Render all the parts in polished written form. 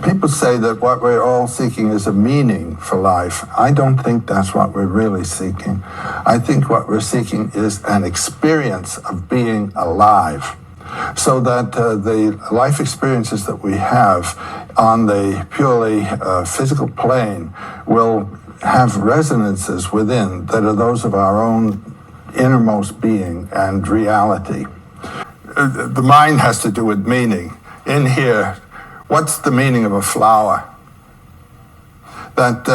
People say that what we're all seeking is a meaning for life. I don't think that's what we're really seeking. I think what we're seeking is an experience of being alive, so that the life experiences that we have on the purely physical plane will have resonances within that are those of our own innermost being and reality. The mind has to do with meaning. In here, what's the meaning of a flower? That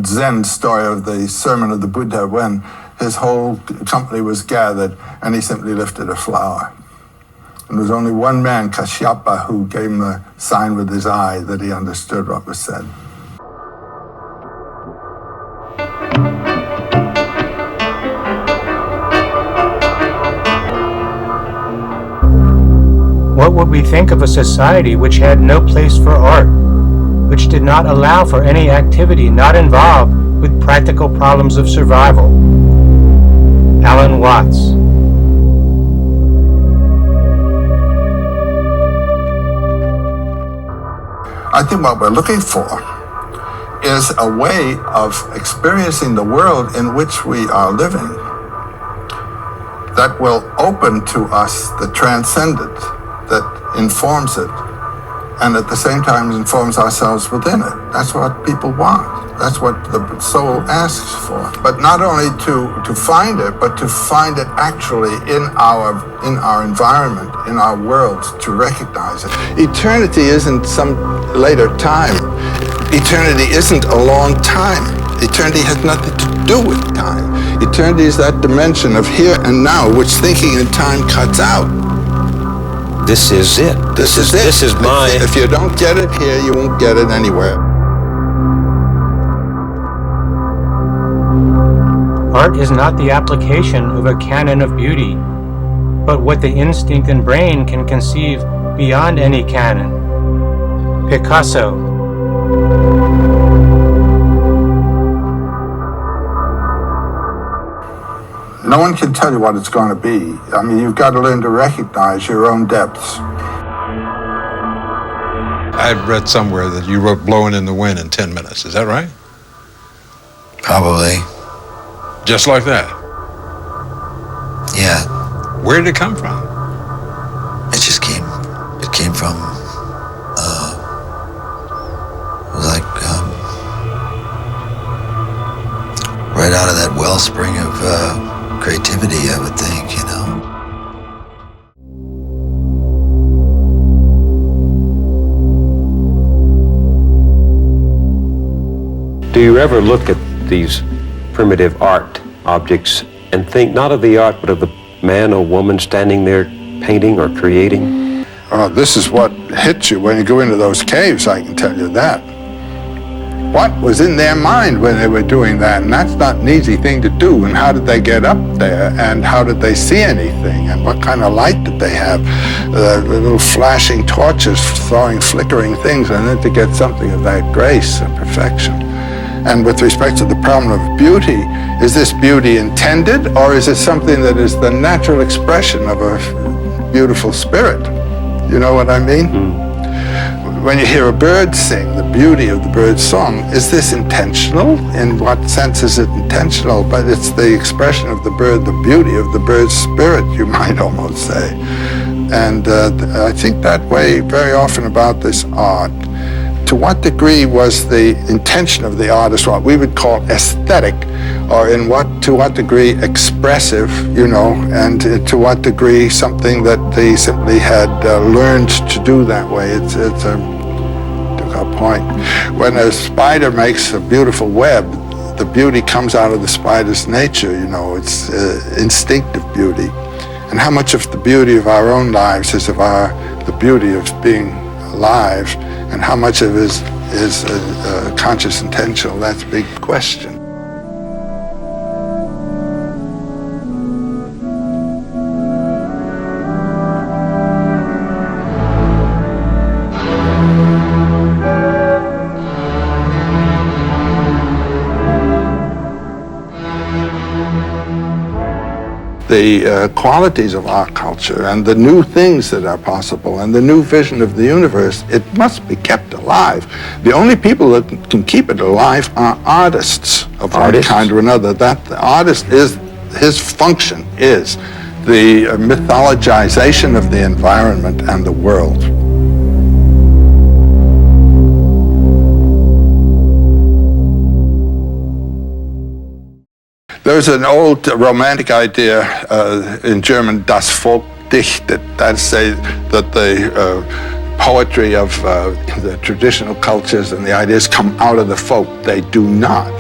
Zen story of the sermon of the Buddha when his whole company was gathered and he simply lifted a flower. And there was only one man, Kashyapa, who gave him a sign with his eye that he understood what was said. What would we think of a society which had no place for art, which did not allow for any activity not involved with practical problems of survival? Alan Watts. I think what we're looking for is a way of experiencing the world in which we are living that will open to us the transcendent, that informs it, and at the same time informs ourselves within it. That's what people want. That's what the soul asks for. But not only to find it, but to find it actually in our environment, in our world, to recognize it. Eternity isn't some later time. Eternity isn't a long time. Eternity has nothing to do with time. Eternity is that dimension of here and now, which thinking in time cuts out. This is it. This is my... If you don't get it here, you won't get it anywhere. Art is not the application of a canon of beauty, but what the instinct and brain can conceive beyond any canon. Picasso. No one can tell you what it's going to be. I mean, you've got to learn to recognize your own depths. I'd read somewhere that you wrote Blowing in the Wind in 10 minutes. Is that right? Probably. Just like that? Yeah. Where did it come from? It came from, right out of that wellspring of creativity, I would think, you know. Do you ever look at these primitive art objects and think not of the art, but of the man or woman standing there painting or creating? Oh, this is what hits you when you go into those caves, I can tell you that. What was in their mind when they were doing that? And that's not an easy thing to do. And how did they get up there? And how did they see anything? And what kind of light did they have? The little flashing torches throwing flickering things, and then to get something of that grace and perfection. And with respect to the problem of beauty, is this beauty intended, or is it something that is the natural expression of a beautiful spirit? You know what I mean? Mm. When you hear a bird sing, the beauty of the bird's song, is this intentional? In what sense is it intentional? But it's the expression of the bird, the beauty of the bird's spirit, you might almost say. And I think that way very often about this art. To what degree was the intention of the artist what we would call aesthetic, or to what degree expressive, you know, and to what degree something that they simply had learned to do that way. It's a point. When a spider makes a beautiful web, the beauty comes out of the spider's nature, you know, it's instinctive beauty. And how much of the beauty of our own lives is the beauty of being alive, and how much of it is conscious intentional? That's a big question. the qualities of our culture and the new things that are possible and the new vision of the universe, it must be kept alive. The only people that can keep it alive are artists of one kind or another. That the artist is, his function is the mythologization of the environment and the world. There's an old romantic idea in German, das Volk dichtet. That's that the poetry of the traditional cultures and the ideas come out of the folk. They do not.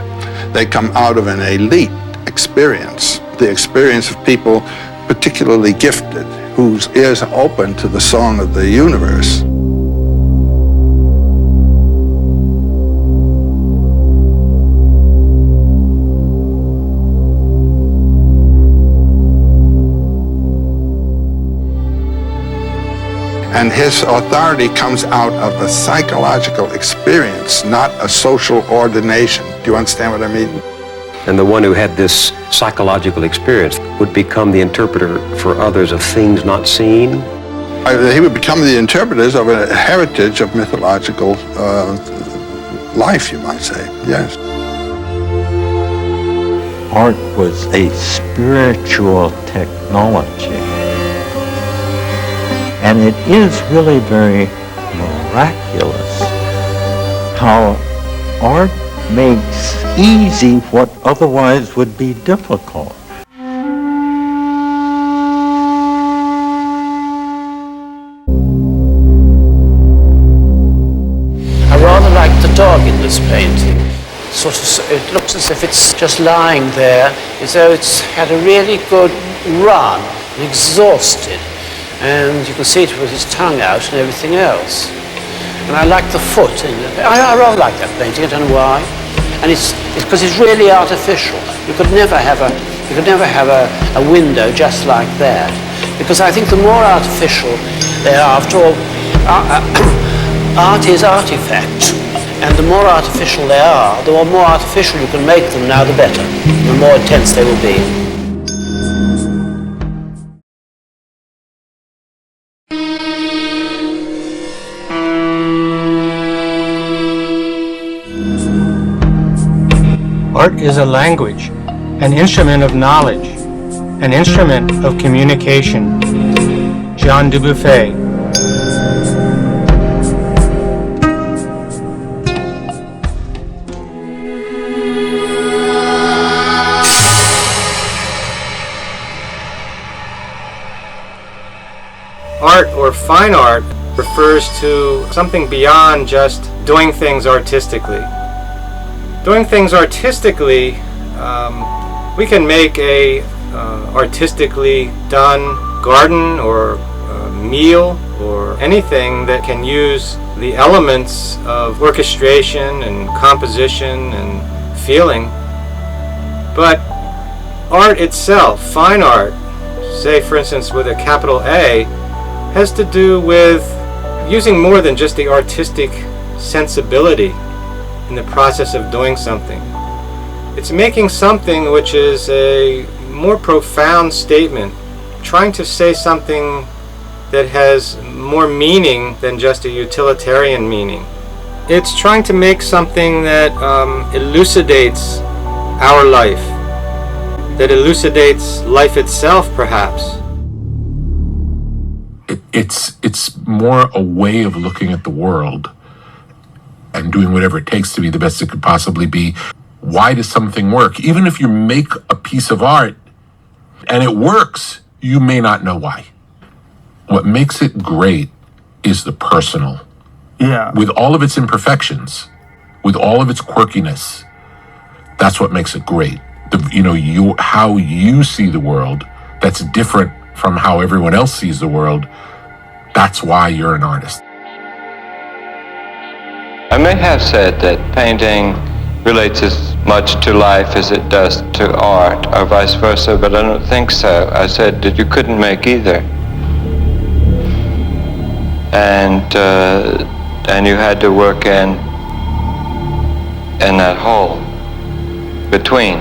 They come out of an elite experience, the experience of people particularly gifted, whose ears are open to the song of the universe. And his authority comes out of a psychological experience, not a social ordination. Do you understand what I mean? And the one who had this psychological experience would become the interpreter for others of things not seen? He would become the interpreters of a heritage of mythological life, you might say, yes. Art was a spiritual technology. And it is really very miraculous how art makes easy what otherwise would be difficult. I rather like the dog in this painting. It looks as if it's just lying there, as though it's had a really good run and exhausted. And you can see it with his tongue out and everything else. And I like the foot in it. I rather like that painting, I don't know why. And it's because it's really artificial. You could never have a window just like that. Because I think the more artificial they are, after all, art is artifact. And the more artificial they are, the more artificial you can make them now, the better. The more intense they will be. Art is a language, an instrument of knowledge, an instrument of communication. Jean Dubuffet. Art, or fine art, refers to something beyond just doing things artistically. Doing things artistically, we can make a artistically done garden or meal or anything that can use the elements of orchestration and composition and feeling. But art itself, fine art, say for instance with a capital A, has to do with using more than just the artistic sensibility in the process of doing something. It's making something which is a more profound statement, trying to say something that has more meaning than just a utilitarian meaning. It's trying to make something that elucidates our life, that elucidates life itself, perhaps. It's more a way of looking at the world and doing whatever it takes to be the best it could possibly be. Why does something work? Even if you make a piece of art and it works, you may not know why. What makes it great is the personal. Yeah. With all of its imperfections, with all of its quirkiness, that's what makes it great. How you see the world, that's different from how everyone else sees the world. That's why you're an artist. I may have said that painting relates as much to life as it does to art, or vice versa, but I don't think so. I said that you couldn't make either. And you had to work in that hole between.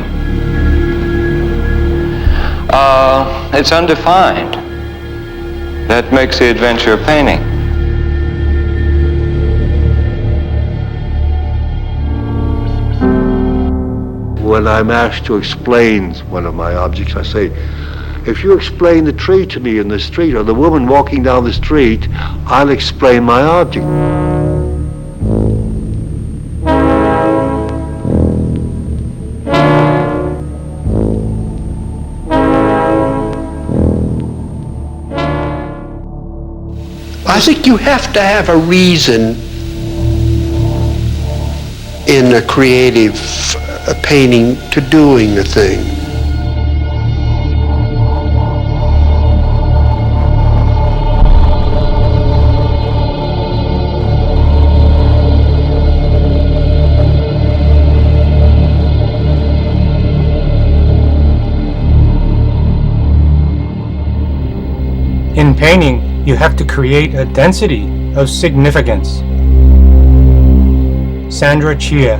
It's undefined. That makes the adventure of painting. When I'm asked to explain one of my objects, I say, if you explain the tree to me in the street or the woman walking down the street, I'll explain my object. I think you have to have a reason in a creative painting to doing a thing. In painting, you have to create a density of significance. Sandra Chia.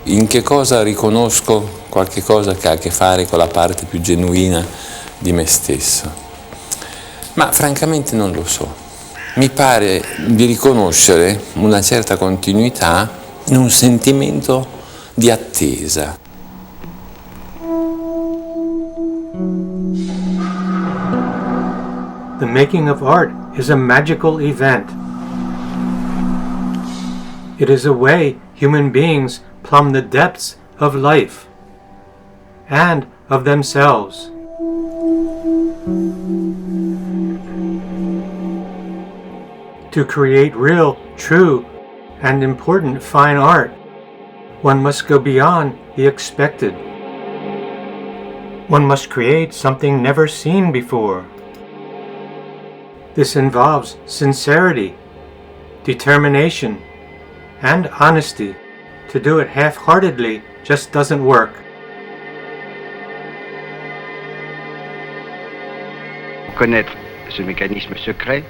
In che cosa riconosco qualche cosa che ha a che fare con la parte più genuina di me stesso? Ma francamente non lo so. Mi pare di riconoscere una certa continuità in un sentimento di attesa. The making of art is a magical event. It is a way human beings plumb the depths of life and of themselves. To create real, true, and important fine art, one must go beyond the expected. One must create something never seen before. This involves sincerity, determination, and honesty. To do it half-heartedly just doesn't work. Connaître ce mécanisme secret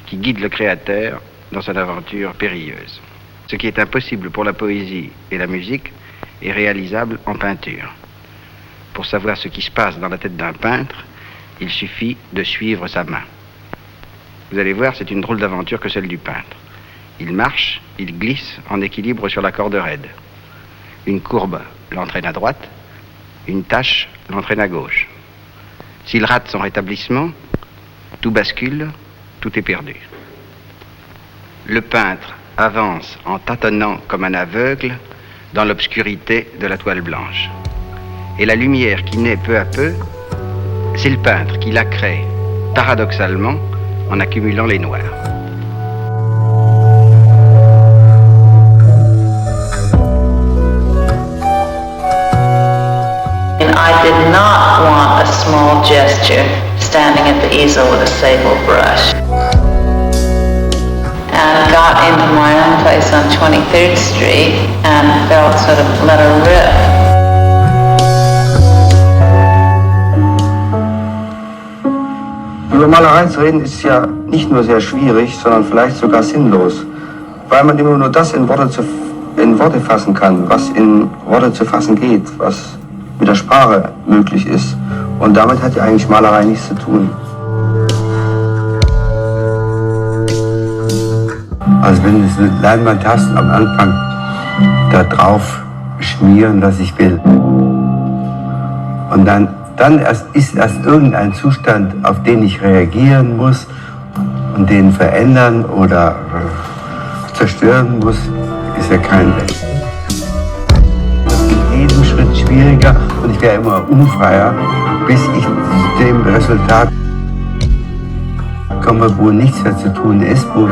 qui guide le créateur dans son aventure périlleuse. Ce qui est impossible pour la poésie et la musique est réalisable en peinture. Pour savoir ce qui se passe dans la tête d'un peintre, il suffit de suivre sa main. Vous allez voir, c'est une drôle d'aventure que celle du peintre. Il marche, il glisse en équilibre sur la corde raide. Une courbe l'entraîne à droite, une tache l'entraîne à gauche. S'il rate son rétablissement, tout bascule, tout est perdu. Le peintre avance en tâtonnant comme un aveugle dans l'obscurité de la toile blanche. Et la lumière qui naît peu à peu, c'est le peintre qui la crée, paradoxalement, en accumulant les noirs. I did not want a small gesture standing at the easel with a sable brush. And got into my own place on 23rd Street and felt sort of let her rip. Über Malerei zu reden ist ja nicht nur sehr schwierig, sondern vielleicht sogar sinnlos, weil man immer nur das in Worte fassen kann, was in Worte zu fassen geht, was mit der Sprache möglich ist. Und damit hat ja eigentlich Malerei nichts zu tun. Also wenn du eine Leinwand hast, am Anfang da drauf schmieren, was ich will. Und dann ist erst irgendein Zustand, auf den ich reagieren muss und den verändern oder zerstören muss, ist ja kein Weg. Jeden Schritt schwieriger und ich wäre immer unfreier, bis ich zu dem Resultat komme, wo nichts mehr zu tun ist, wo